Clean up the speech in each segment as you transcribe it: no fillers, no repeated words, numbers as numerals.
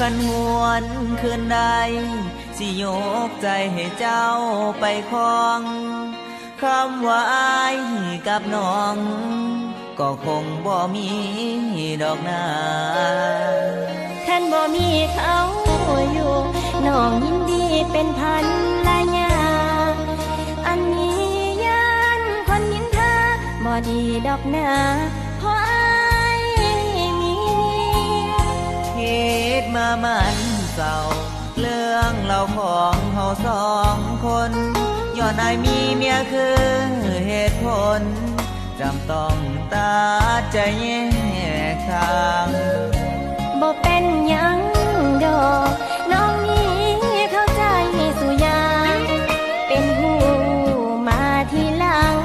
ขันหวนคืนใดสิยกใจให้เจ้าไปครองคำว่าอายกับน้องก็คงบ่มีดอกนาท่านบ่มีเขาอยู่น้องยินดีเป็นพันละยาอันนี้ยันคนยินทาบ่ดีดอกนาเพราะอายมีคิดมามันเศร้าเรื่องเราของเฮาสองคนย้อนอายมีเมียคือเหตุผลจำต้องตัดใจแยกทางบ่เป็นหยังดอกน้องนี้เข้าใจสุยางเป็นหูมาทีหลัง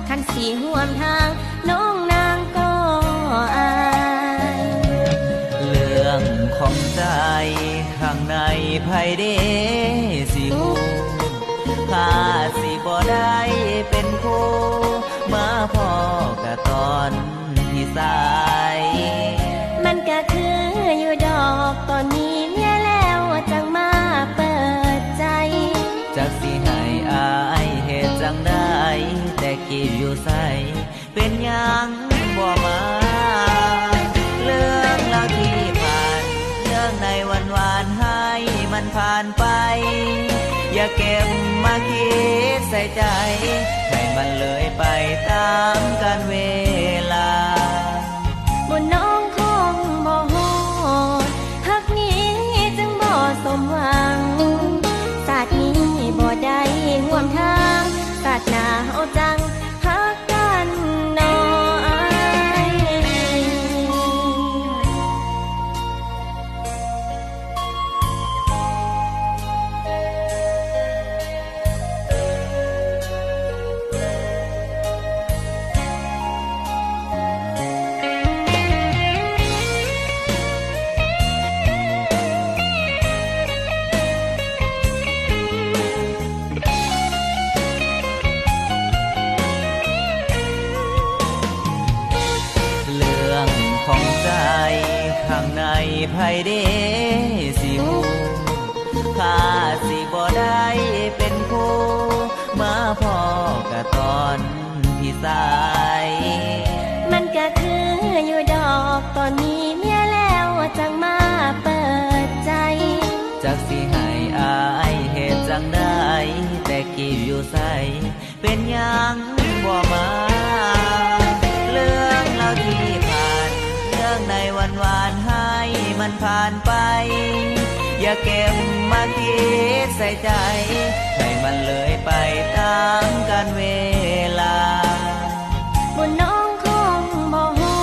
คันสีห่วมทางน้องนางก็อายเรื่องของใจข้างในไผเด้สิหูข้าสิบ่ได้เป็นคู่มาพอกะตอนที่สายมันก็คืออยู่ดอกตอนนี้เมียแล้วจังมาเปิดใจจักสิให้อายเหตุจังได้แต่กีบอยู่ใส่เป็นยังบ่มาเรื่องราวที่ผ่านเรื่องในวันวานให้มันผ่านไปอย่าเก็บมาคิดใส่ใจให้มันเลยไปตามกาลเวลาบนน้องคงบ่ฮอดฮักนี้จึงบ่สมหวังศาสตร์นี้บ่ได้ห่วมทางศาสตร์หน้าเฮาจังฮักกันน้อยของใจข้างในไผเด้สิหูข้าสิบ่ได้เป็นคู่มาพอกะตอนที่สายมันก็คืออยู่ดอกตอนนี้เมียแล้วจังมาเปิดใจจักสิให้อายเหตุจังได้แต่กีบอยู่ใส่เป็นยังบ่มาเรื่องเล่าที่ผ่านเรื่องในวันวานให้มันผ่านไปอย่าเก็บมาคิดใส่ใจให้มันเลยไปตามกาลเวลาบนน้องคงบ่ฮอ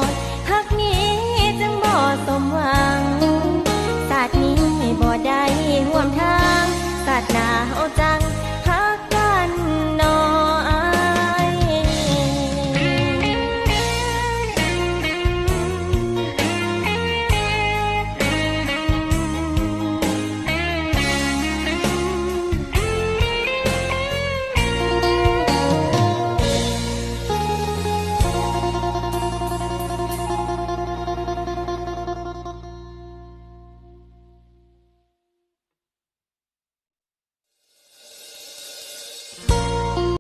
ดฮักนี้จึงบ่สมหวังศาสตร์นี้บ่ได้ห่วมทางศาสตร์หน้าเฮาจัง